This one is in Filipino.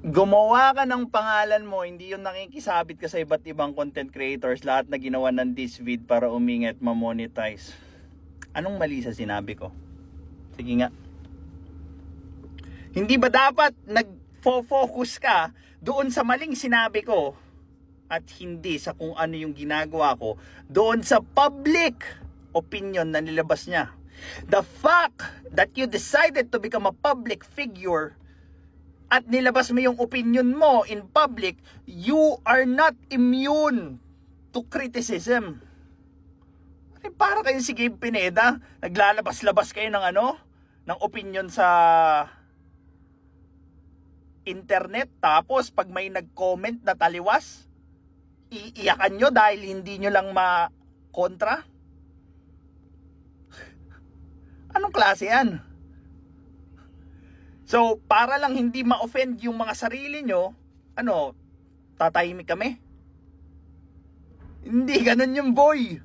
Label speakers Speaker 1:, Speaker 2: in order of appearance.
Speaker 1: Gumawa ka ng pangalan mo, hindi yung nakikisabit ka sa iba't ibang content creators, lahat na ginawa ng Disvid para umingat, ma-monetize. Anong mali sa sinabi ko? Sige nga. Hindi ba dapat nag-focus ka doon sa maling sinabi ko at hindi sa kung ano yung ginagawa ko doon sa public opinion na nilabas niya? The fact that you decided to become a public figure at nilabas mo yung opinion mo in public, you are not immune to criticism. Para kayo si Gabe Pineda, naglalabas-labas kayo ng ng opinion sa internet, tapos pag may nag-comment na taliwas, iiyakan nyo dahil hindi nyo lang ma-kontra? Anong klase yan? So, para lang hindi ma-offend yung mga sarili nyo, tatahimik kami? Hindi ganun yung boy.